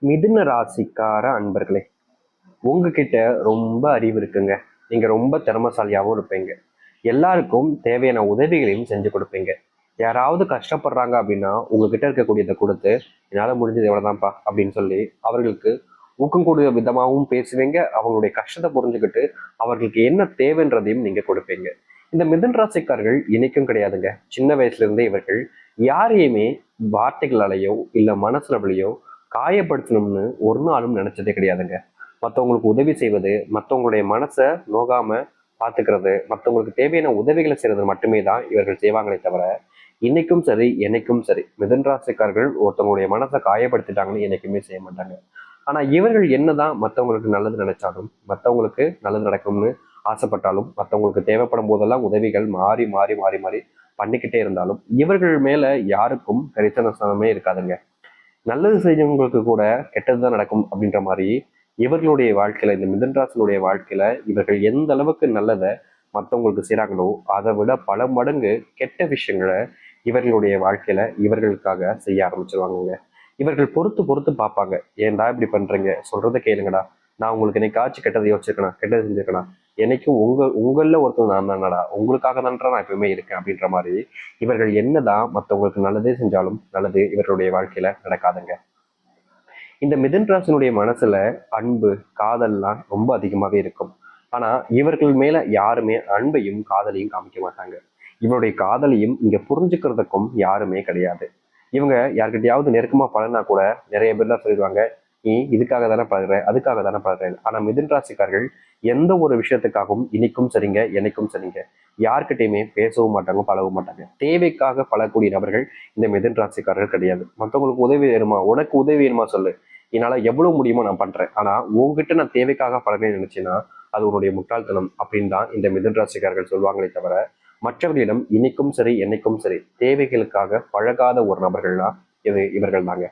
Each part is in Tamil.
மிதுன ராசிக்கார அன்பர்களே, உங்ககிட்ட ரொம்ப அறிவு இருக்குங்க. நீங்க ரொம்ப திறமைசாலியாகவும் இருப்பீங்க. எல்லாருக்கும் தேவையான உதவிகளையும் செஞ்சு கொடுப்பீங்க. யாராவது கஷ்டப்படுறாங்க அப்படின்னா உங்ககிட்ட இருக்கக்கூடியதை கொடுத்து, என்னால் முடிஞ்சது எவ்வளவுதான்ப்பா அப்படின்னு சொல்லி அவர்களுக்கு ஊக்கம் கூடிய விதமாகவும் பேசுவீங்க. அவங்களுடைய கஷ்டத்தை புரிஞ்சுக்கிட்டு அவர்களுக்கு என்ன தேவைன்றதையும் நீங்க கொடுப்பீங்க. இந்த மிதுன ராசிக்காரர்கள் இன்னைக்கும் கிடையாதுங்க. சின்ன வயசுல இருந்தே இவர்கள் யாரையுமே வார்த்தைகளாலேயோ இல்ல மனசுலவளையோ காயப்படுத்தணும்னு ஒரு நாளும் நினைச்சதே கிடையாதுங்க. மற்றவங்களுக்கு உதவி செய்வது, மற்றவங்களுடைய மனசை நோகாம பார்த்துக்கிறது, மற்றவங்களுக்கு தேவையான உதவிகளை செய்யறது மட்டுமே தான் இவர்கள் செய்வாங்களே தவிர, இன்னைக்கும் சரி என்னைக்கும் சரி மிதுன ராசிக்காரர்கள் ஒருத்தவங்களுடைய மனசை காயப்படுத்திட்டாங்கன்னு என்னைக்குமே செய்ய மாட்டாங்க. ஆனா இவர்கள் என்னதான் மற்றவங்களுக்கு நல்லது நினைச்சாலும், மற்றவங்களுக்கு நல்லது நடக்கும்னு ஆசைப்பட்டாலும், மற்றவங்களுக்கு தேவைப்படும் போதெல்லாம் உதவிகள் மாறி மாறி மாறி மாறி பண்ணிக்கிட்டே இருந்தாலும் இவர்கள் மேல யாருக்கும் கரிசனமே இருக்காதுங்க. நல்லது செஞ்சவங்களுக்கு கூட கெட்டதுதான் நடக்கும் அப்படின்ற மாதிரி இவர்களுடைய வாழ்க்கையில, இந்த மிதுன்ராசனுடைய வாழ்க்கையில இவர்கள் எந்த அளவுக்கு நல்லதை மற்றவங்களுக்கு செய்றாங்களோ அதை விட பல மடங்கு கெட்ட விஷயங்களை இவர்களுடைய வாழ்க்கையில இவர்களுக்காக செய்ய ஆரம்பிச்சிருவாங்க. இவர்கள் பொறுத்து பொறுத்து பார்ப்பாங்க. ஏன்டா இப்படி பண்றீங்க, சொல்றதை கேளுங்கடா, நான் உங்களுக்கு என்னைக்காச்சும் கெட்டதை யோசிச்சிருக்கேனா, கெட்டது செஞ்சிருக்கேனா, என்னைக்கும் உங்கள ஒருத்தர் நான் தானடா, உங்களுக்காக தான்டா நான் எப்பவுமே இருக்கேன் அப்படின்ற மாதிரி இவர்கள் என்னதான் மற்றவங்களுக்கு நல்லதே செஞ்சாலும் நல்லது இவர்களுடைய வாழ்க்கையில நடக்காதுங்க. இந்த மிதுன் ராசினுடைய மனசுல அன்பு, காதல்லாம் ரொம்ப அதிகமாவே இருக்கும். ஆனா இவர்கள் மேல யாருமே அன்பையும் காதலையும் காமிக்க மாட்டாங்க. இவருடைய காதலையும் இங்க புரிஞ்சுக்கிறதுக்கும் யாருமே கிடையாது. இவங்க யார்கிட்டயாவது நெருக்கமா பழகினா கூட நிறைய பேர்லாம் சொல்லிடுவாங்க, நீ இதுக்காக தானே பழகுற, அதுக்காக தானே பழகுற. ஆனா மிதுன் ராசிக்காரர்கள் எந்த ஒரு விஷயத்துக்காகவும் இனிக்கும் சரிங்க என்னைக்கும் சரிங்க யார்கிட்டயுமே பேசவும் மாட்டாங்க, பழகவும் மாட்டாங்க. தேவைக்காக பழகக்கூடிய நபர்கள் இந்த மிதுன் ராசிக்காரர்கள் கிடையாது. மற்றவங்களுக்கு உதவி வேணுமா, உனக்கு உதவி வேணுமா சொல்லு, என்னால எவ்வளவு முடியுமோ நான் பண்றேன். ஆனா உங்ககிட்ட நான் தேவைக்காக பழகணும்னு நினைச்சேன்னா அது உன்னுடைய முட்டாள்தனம் அப்படின்னு தான் இந்த மிதுன் ராசிக்காரர்கள் சொல்லுவாங்களே தவிர, மற்றவர்களிடம் இன்னைக்கும் சரி என்னைக்கும் சரி தேவைகளுக்காக பழகாத ஒரு நபர்கள்னா இவர்கள் தாங்க.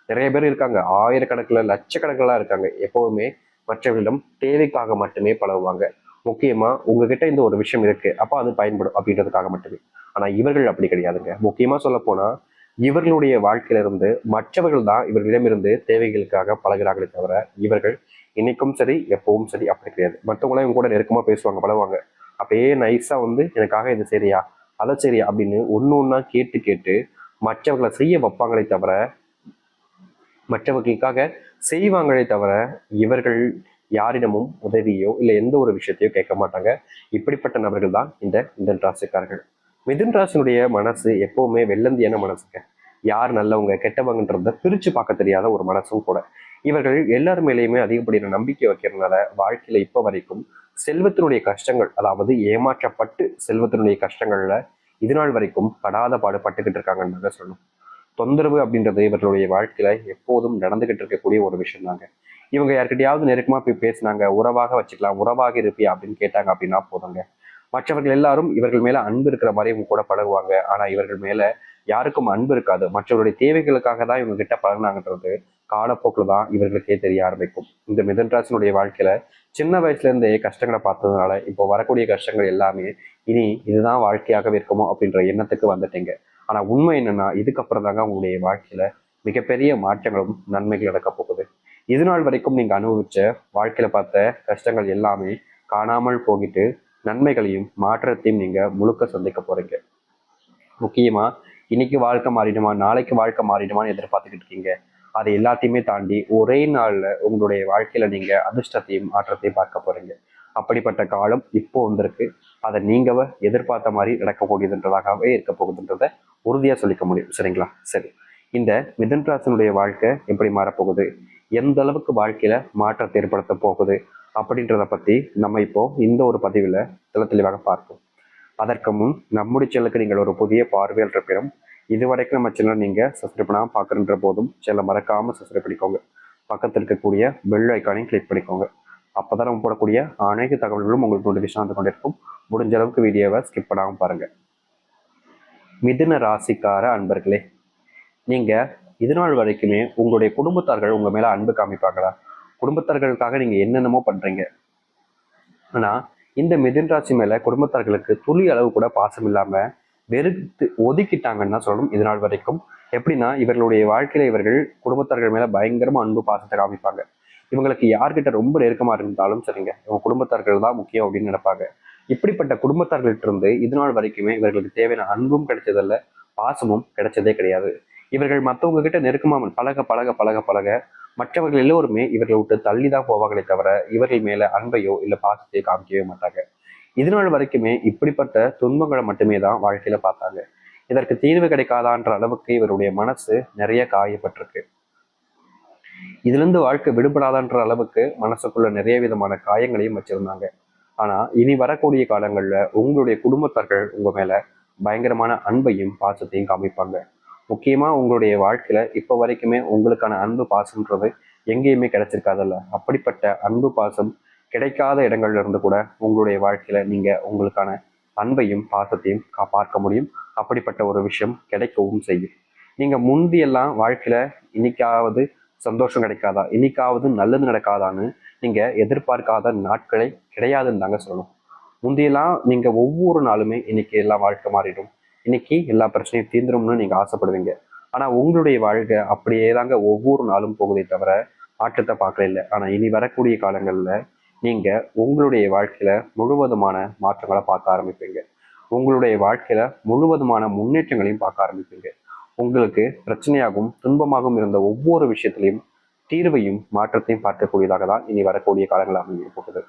நிறைய பேர் இருக்காங்க, ஆயிரக்கணக்கில் லட்சக்கணக்கிலாம் இருக்காங்க. எப்பவுமே மற்றவர்களிடம் தேவைக்காக மட்டுமே பழகுவாங்க. முக்கியமா உங்ககிட்ட இந்த ஒரு விஷயம் இருக்கு அப்போ அது பயன்படும் அப்படின்றதுக்காக மட்டுமே. ஆனா இவர்கள் அப்படி கிடையாதுங்க. முக்கியமா சொல்ல போனா இவர்களுடைய வாழ்க்கையில இருந்து மற்றவர்கள் தான் இவர்களிடமிருந்து தேவைகளுக்காக பழகிறார்களே தவிர, இவர்கள் இன்னைக்கும் சரி எப்பவும் சரி அப்படி கிடையாது. மற்றவங்களாம் இவங்க கூட நெருக்கமா பேசுவாங்க, பழகுவாங்க. அப்படியே நைஸா வந்து எனக்காக இது சரியா, அதை சரியா அப்படின்னு ஒன்று ஒன்றா கேட்டு கேட்டு மற்றவர்களை செய்ய வைப்பாங்களே தவிர, மற்றவர்களுக்காக செய்வாங்களே தவிர, இவர்கள் யாரிடமும் உதவியோ இல்லை எந்த ஒரு விஷயத்தையோ கேட்க மாட்டாங்க. இப்படிப்பட்ட நபர்கள் தான் இந்த மிதுன் ராசிக்காரர்கள். மிதுன் ராசினுடைய மனசு எப்பவுமே வெள்ளந்தியான மனசுங்க. யார் நல்லவங்க கெட்டவங்கன்றத பிரிச்சு பார்க்க தெரியாத ஒரு மனசும் கூட. இவர்கள் எல்லார் மேலேயுமே அதிகப்படியான நம்பிக்கை வைக்கிறதுனால வாழ்க்கையில இப்ப வரைக்கும் செல்வத்தினுடைய கஷ்டங்கள், அதாவது ஏமாற்றப்பட்டு செல்வத்தினுடைய கஷ்டங்கள்ல இது நாள் வரைக்கும் படாத பாடுபட்டுக்கிட்டு இருக்காங்கன்னு சொல்லணும். தொந்தரவு அப்படின்றது இவர்களுடைய வாழ்க்கையில எப்போதும் நடந்துகிட்டு இருக்கக்கூடிய ஒரு விஷயம் தாங்க. இவங்க யார்கிட்டயாவது நெருக்கமா போய் பேசினாங்க, உறவாக வச்சுக்கலாம், உறவாக இருப்பியா அப்படின்னு கேட்டாங்க அப்படின்னா போதுங்க, மற்றவர்கள் எல்லாரும் இவர்கள் மேல அன்பு இருக்கிற மாதிரி இவங்க கூட பழகுவாங்க. ஆனா இவர்கள் மேல யாருக்கும் அன்பு இருக்காது. மற்றவருடைய தேவைகளுக்காக தான் இவங்க கிட்ட பழகினாங்கன்றது காலப்போக்கில் தான் இவர்களுக்கே தெரிய ஆரம்பிக்கும். இந்த மிதுன் ராசினுடைய வாழ்க்கையில சின்ன வயசுல இருந்தே கஷ்டங்களை பார்த்ததுனால இப்போ வரக்கூடிய கஷ்டங்கள் எல்லாமே இனி இதுதான் வாழ்க்கையாகவே இருக்குமோ அப்படின்ற எண்ணத்துக்கு வந்துட்டீங்க. ஆனா உண்மை என்னன்னா இதுக்கப்புறம் தாங்க உங்களுடைய வாழ்க்கையில மிகப்பெரிய மாற்றங்களும் நன்மைகள் நடக்க போகுது. இது நாள் வரைக்கும் நீங்க அனுபவிச்ச வாழ்க்கையில பார்த்த கஷ்டங்கள் எல்லாமே காணாமல் போகிட்டு நன்மைகளையும் மாற்றத்தையும் நீங்க முழுக்க சந்திக்க போறீங்க. முக்கியமா இன்னைக்கு வாழ்க்கை மாறிடுமா, நாளைக்கு வாழ்க்கை மாறிடுமான்னு எதிர்பார்த்துக்கிட்டு இருக்கீங்க. அதை எல்லாத்தையுமே தாண்டி ஒரே நாள்ல உங்களுடைய வாழ்க்கையில நீங்க அதிர்ஷ்டத்தையும் மாற்றத்தையும் பார்க்க போறீங்க. அப்படிப்பட்ட காலம் இப்போ வந்திருக்கு. அதை நீங்க எதிர்பார்த்த மாதிரி நடக்கக்கூடியதுன்றதாகவே இருக்க போகுதுன்றத உறுதியா சொல்லிக்க முடியும். சரிங்களா? சரி, இந்த மிதுன் ராசினுடைய வாழ்க்கை எப்படி மாறப்போகுது, எந்த அளவுக்கு வாழ்க்கையில மாற்றத்தை ஏற்படுத்த போகுது அப்படின்றத பத்தி நம்ம இப்போ இந்த ஒரு பதிவுல தெளிவாக பார்ப்போம். அதற்கு முன் நம்முடைய சேனலுக்கு நீங்கள் ஒரு புதிய பார்வையாளர் இருப்பினும் இதுவரைக்கும் நம்ம சேனல் நீங்க சப்ஸ்கிரைப் பண்ணாம பார்க்குற போதும் சேனலை மறக்காம சப்ஸ்கிரைப் பண்ணிக்கோங்க. பக்கத்தில் இருக்கக்கூடிய பெல் ஐக்கானையும் கிளிக் பண்ணிக்கோங்க. அப்பதான் நம்ம போடக்கூடிய அனைத்து தகவல்களும் உங்களுக்கு நோட்டிஃபிகேஷன் வந்து கொண்டிருக்கும். முடிஞ்ச அளவுக்கு வீடியோவை ஸ்கிப் பண்ணாம பாருங்க. மிதுன ராசிக்கார அன்பர்களே, நீங்க இது நாள் வரைக்குமே உங்களுடைய குடும்பத்தார்கள் உங்க மேல அன்பு காமிப்பாங்களா? குடும்பத்தார்களுக்காக நீங்க என்னென்னமோ பண்றீங்க. ஆனா இந்த மிதுன் ராசி மேல குடும்பத்தார்களுக்கு துளி அளவு கூட பாசம் இல்லாம வெறுத்து ஒதுக்கிட்டாங்கன்னு தான் சொல்லணும் இது நாள் வரைக்கும். எப்படின்னா இவர்களுடைய வாழ்க்கையில இவர்கள் குடும்பத்தார்கள் மேல பயங்கரமா அன்பு பாசத்தை காமிப்பாங்க. இவங்களுக்கு யார்கிட்ட ரொம்ப நெருக்கமா இருந்தாலும் சரிங்க, இவங்க குடும்பத்தார்கள் தான் முக்கியம் அப்படின்னு நினைப்பாங்க. இப்படிப்பட்ட குடும்பத்தார்கள்ட்ட இருந்து இது நாள் வரைக்குமே இவர்களுக்கு தேவையான அன்பும் கிடைச்சதில்ல, பாசமும் கிடைச்சதே கிடையாது. இவர்கள் மற்றவங்க கிட்ட நெருக்கமா பழக பழக பழக பழக மற்றவர்கள் எல்லோருமே இவர்களை விட்டு தள்ளி தான் போவாங்களே தவிர இவர்கள் மேல அன்பையோ இல்ல பாசத்தையோ காமிக்கவே மாட்டாங்க. இது நாள் வரைக்குமே இப்படிப்பட்ட துன்பங்களை மட்டுமே தான் வாழ்க்கையில பார்த்தாங்க. இதற்கு தீர்வு கிடைக்காதான்ற அளவுக்கு இவருடைய மனசு நிறைய காயப்பட்டிருக்கு. இதுல இருந்து வாழ்க்கை விடுபடாதான்ற அளவுக்கு மனசுக்குள்ள நிறைய விதமான காயங்களையும் வச்சிருந்தாங்க. ஆனா இனி வரக்கூடிய காலங்கள்ல உங்களுடைய குடும்பத்தார்கள் உங்க மேல பயங்கரமான அன்பையும் பாசத்தையும் காமிப்பாங்க. முக்கியமா உங்களுடைய வாழ்க்கையில இப்ப வரைக்குமே உங்களுக்கான அன்பு பாசம்ன்றது எங்கேயுமே கிடைச்சிருக்காதல்ல. அப்படிப்பட்ட அன்பு பாசம் கிடைக்காத இடங்கள்ல இருந்து கூட உங்களுடைய வாழ்க்கையில நீங்க உங்களுக்கான அன்பையும் பாசத்தையும் பார்க்க முடியும். அப்படிப்பட்ட ஒரு விஷயம் கிடைக்கவும் செய்யும். நீங்க முந்தியெல்லாம் வாழ்க்கையில இன்னைக்காவது சந்தோஷம் கிடைக்காதா, இன்னைக்காவது நல்லது நடக்காதான்னு நீங்க எதிர்பார்க்காத நாட்களே கிடையாதுன்னு தாங்க சொல்லணும். முந்தியெல்லாம் நீங்க ஒவ்வொரு நாளுமே இன்னைக்கு எல்லா வாழ்க்கை மாறிடும், இன்னைக்கு எல்லா பிரச்சனையும் தீர்ந்துரும்னு நீங்க ஆசைப்படுவீங்க. ஆனா உங்களுடைய வாழ்க்கை அப்படியே தாங்க ஒவ்வொரு நாளும் போகுதே தவிர மாற்றத்தை பார்க்கல இல்லை. ஆனா இனி வரக்கூடிய காலங்கள்ல நீங்க உங்களுடைய வாழ்க்கையில முழுவதுமான மாற்றங்களை பார்க்க ஆரம்பிப்பீங்க. உங்களுடைய வாழ்க்கையில முழுவதுமான முன்னேற்றங்களையும் பார்க்க ஆரம்பிப்பீங்க. உங்களுக்கு பிரச்சனையாகவும் துன்பமாகவும் இருந்த ஒவ்வொரு விஷயத்திலையும் தீர்வையும் மாற்றத்தையும் பார்க்கக்கூடியதாக தான் இனி வரக்கூடிய காலங்கள் அமைய போகுது.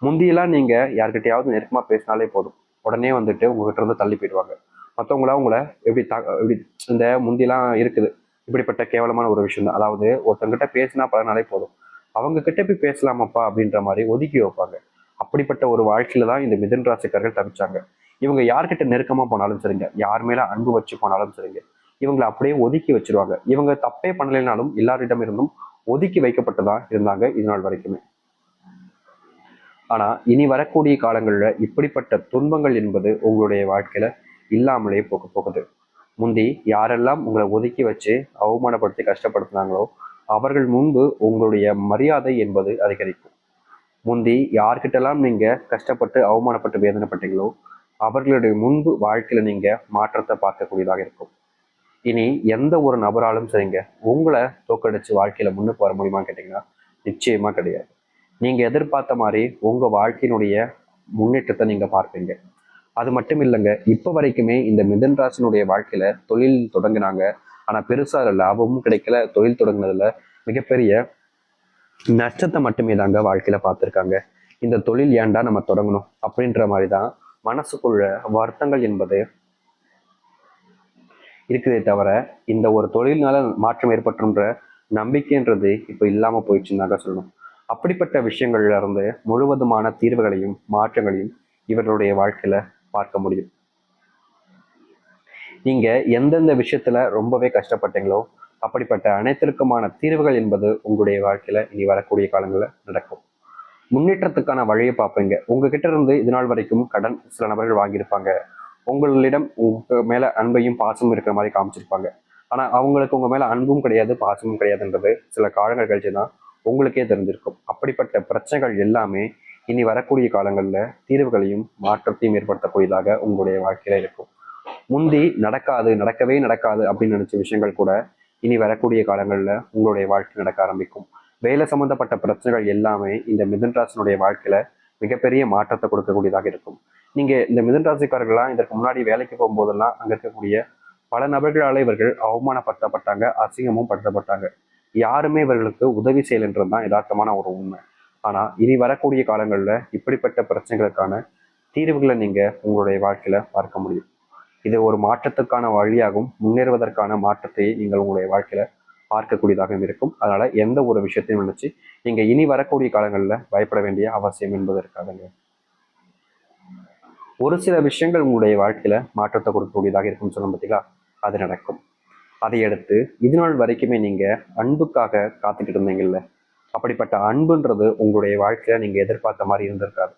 முந்தியெல்லாம் நீங்க யார்கிட்டயாவது நெருக்கமா பேசினாலே போதும், உடனே வந்துட்டு உங்ககிட்ட இருந்து தள்ளி போயிடுவாங்க. மற்றவங்களா உங்களை எப்படி இந்த முந்தியெல்லாம் இருக்குது. இப்படிப்பட்ட கேவலமான ஒரு விஷயம் தான். அதாவது ஒருத்தங்கிட்ட பேசினா பலனாலே போதும், அவங்க கிட்ட போய் பேசலாமப்பா அப்படின்ற மாதிரி ஒதுக்கி வைப்பாங்க. அப்படிப்பட்ட ஒரு வாழ்க்கையில தான் இந்த மிதுன ராசிக்காரர்கள் தவிச்சாங்க. இவங்க யார்கிட்ட நெருக்கமா போனாலும் சரிங்க, யார் மேல அன்பு வச்சு போனாலும் சரிங்க, இவங்களை அப்படியே ஒதுக்கி வச்சிருவாங்க. இவங்க தப்பே பண்ணலைனாலும் எல்லாரிடம் இருந்தும் ஒதுக்கி வைக்கப்பட்டுதான் இருந்தாங்க இது நாள் வரைக்குமே. ஆனா இனி வரக்கூடிய காலங்கள்ல இப்படிப்பட்ட துன்பங்கள் என்பது உங்களுடைய வாழ்க்கையில இல்லாமலே போக போகுது. முந்தி யாரெல்லாம் உங்களை ஒதுக்கி வச்சு அவமானப்படுத்தி கஷ்டப்படுத்தினாங்களோ அவர்கள் முன்பு உங்களுடைய மரியாதை என்பது அதிகரிக்கும். முந்தி யார்கிட்டலாம் நீங்க கஷ்டப்பட்டு அவமானப்பட்டு வேதனைப்பட்டீங்களோ அவர்களுடைய முன்பு வாழ்க்கையில நீங்க மாற்றத்தை பார்க்கக்கூடியதாக இருக்கும். இனி எந்த ஒரு நபராலும் சரிங்க உங்களை தோக்கடிச்சு வாழ்க்கையில முன்னுக்கு வர முடியுமான்னு கேட்டீங்கன்னா நிச்சயமா கிடையாது. நீங்க எதிர்பார்த்த மாதிரி உங்க வாழ்க்கையினுடைய முன்னேற்றத்தை நீங்க பார்ப்பீங்க. அது மட்டும் இல்லைங்க, இப்ப வரைக்குமே இந்த மிதன் ராசினுடைய வாழ்க்கையில தொழில் தொடங்கினாங்க, ஆனா பெருசா லாபமும் கிடைக்கல. தொழில் தொடங்கினதுல மிகப்பெரிய நஷ்டத்தை மட்டுமே தாங்க வாழ்க்கையில பார்த்துருக்காங்க. இந்த தொழில் ஏன்டா நம்ம தொடங்கணும் அப்படின்ற மாதிரிதான் மனசுக்குள்ள வருத்தங்கள் என்பது இருக்குதே தவிர இந்த ஒரு தொழில்னால மாற்றம் ஏற்பட்டுன்ற நம்பிக்கைன்றது இப்போ இல்லாம போயிடுச்சுன்னு சொல்லணும். அப்படிப்பட்ட விஷயங்கள்ல இருந்து முழுவதுமான தீர்வுகளையும் மாற்றங்களையும் இவர்களுடைய வாழ்க்கையில பார்க்க முடியும். நீங்க எந்தெந்த விஷயத்துல ரொம்பவே கஷ்டப்பட்டீங்களோ அப்படிப்பட்ட அனைத்திற்குமான தீர்வுகள் என்பது உங்களுடைய வாழ்க்கையில இனி வரக்கூடிய காலங்களில் நடக்கும். முன்னேற்றத்துக்கான வழியை பார்ப்பீங்க. உங்ககிட்ட இருந்து இது நாள் வரைக்கும் கடன் சில நபர்கள் வாங்கியிருப்பாங்க. உங்களிடம் உங்க மேல அன்பையும் பாசமும் இருக்கிற மாதிரி காமிச்சிருப்பாங்க. ஆனா அவங்களுக்கு உங்க மேல அன்பும் கிடையாது பாசமும் கிடையாதுன்றது சில காலங்கள் கழிச்சுதான் உங்களுக்கே தெரிஞ்சிருக்கும். அப்படிப்பட்ட பிரச்சனைகள் எல்லாமே இனி வரக்கூடிய காலங்கள்ல தீர்வுகளையும் மாற்றத்தையும் ஏற்படுத்தக்கூடியதாக உங்களுடைய வாழ்க்கையில இருக்கும். முந்தி நடக்கவே நடக்காது அப்படின்னு நினைச்ச விஷயங்கள் கூட இனி வரக்கூடிய காலங்கள்ல உங்களுடைய வாழ்க்கை நடக்க ஆரம்பிக்கும். வேலை சம்பந்தப்பட்ட பிரச்சனைகள் எல்லாமே இந்த மிதுன ராசினுடைய வாழ்க்கையில மிகப்பெரிய மாற்றத்தை கொடுக்கக்கூடியதாக இருக்கும். நீங்க இந்த மிதுன ராசிக்காரர்கள்லாம் இதற்கு முன்னாடி வேலைக்கு போகும்போதெல்லாம் அங்க இருக்கக்கூடிய பல நபர்களால இவர்கள் அவமானப்படுத்தப்பட்டாங்க, அசிங்கமும் படுத்தப்பட்டாங்க. யாருமே இவர்களுக்கு உதவி செய்யலைன்றதுதான் யதார்த்தமான ஒரு உண்மை. ஆனா இனி வரக்கூடிய காலங்கள்ல இப்படிப்பட்ட பிரச்சனைகளுக்கான தீர்வுகளை நீங்க உங்களுடைய வாழ்க்கையில பார்க்க முடியும். இது ஒரு மாற்றத்துக்கான வழியாகவும் முன்னேறுவதற்கான மாற்றத்தை நீங்கள் உங்களுடைய வாழ்க்கையில பார்க்கக்கூடியதாக இருக்கும். அதனால எந்த ஒரு விஷயத்தையும் நினைச்சு நீங்க இனி வரக்கூடிய காலங்களில் பயப்பட வேண்டிய அவசியம் என்பது இருக்காதுங்க. ஒரு சில விஷயங்கள் உங்களுடைய வாழ்க்கையில மாற்றத்தை கொடுக்கக்கூடியதாக இருக்கும்னு சொல்லும் பார்த்தீங்களா, அது நடக்கும். அதை அடுத்து இது நாள் வரைக்குமே நீங்க அன்புக்காக காத்துக்கிட்டு இருந்தீங்கல்ல, அப்படிப்பட்ட அன்புன்றது உங்களுடைய வாழ்க்கையில நீங்க எதிர்பார்த்த மாதிரி இருந்திருக்காது.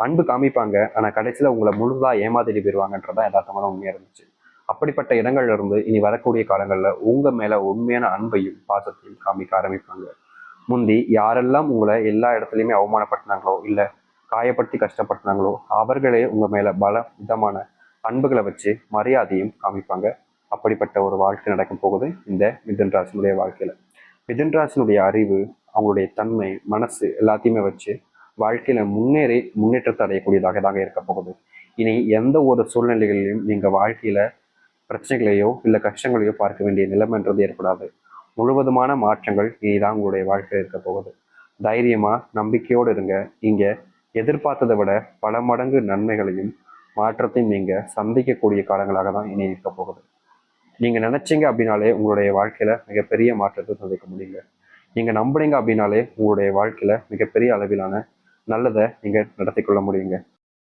அன்பு காமிப்பாங்க, ஆனா கடைசியில உங்களை முழுதா ஏமாத்திட்டு போயிடுவாங்கன்றதா யதார்த்தமான உண்மையா இருந்துச்சு. அப்படிப்பட்ட இடங்கள்ல இருந்து இனி வரக்கூடிய காலங்கள்ல உங்க மேல உண்மையான அன்பையும் பாசத்தையும் காமிக்க ஆரம்பிப்பாங்க. முந்தி யாரெல்லாம் உங்களை எல்லா இடத்துலையுமே அவமானப்படுத்தினாங்களோ இல்ல காயப்படுத்தி கஷ்டப்படுத்தினாங்களோ அவர்களே உங்க மேல பல விதமான அன்புகளை வச்சு மரியாதையும் காமிப்பாங்க. அப்படிப்பட்ட ஒரு வாழ்க்கை நடக்கும் போகுது இந்த மிதுன ராசினுடைய வாழ்க்கையில. மிதுன ராசினுடைய அறிவு, அவங்களுடைய தன்மை, மனசு எல்லாத்தையுமே வச்சு வாழ்க்கையில முன்னேற்றத்தை அடையக்கூடியதாக தாங்க இருக்க போகுது. இனி எந்த ஒரு சூழ்நிலைகளிலும் நீங்க வாழ்க்கையில பிரச்சனைகளையோ இல்லை கஷ்டங்களையோ பார்க்க வேண்டிய நிலைமைன்றது ஏற்படாது. முழுவதுமான மாற்றங்கள் இனிதான் உங்களுடைய வாழ்க்கையில் இருக்க போகுது. தைரியமா நம்பிக்கையோடு இருங்க. இங்க எதிர்பார்த்ததை விட பல மடங்கு நன்மைகளையும் மாற்றத்தையும் நீங்க சந்திக்கக்கூடிய காலங்களாக தான் இனி இருக்க போகுது. நீங்க நினைச்சீங்க அப்படின்னாலே உங்களுடைய வாழ்க்கையில மிகப்பெரிய மாற்றத்தை சந்திக்க முடியுங்க. நீங்க நம்புனீங்க அப்படின்னாலே உங்களுடைய வாழ்க்கையில மிகப்பெரிய அளவிலான நல்லதை நீங்க நடத்தி கொள்ள முடியுங்க.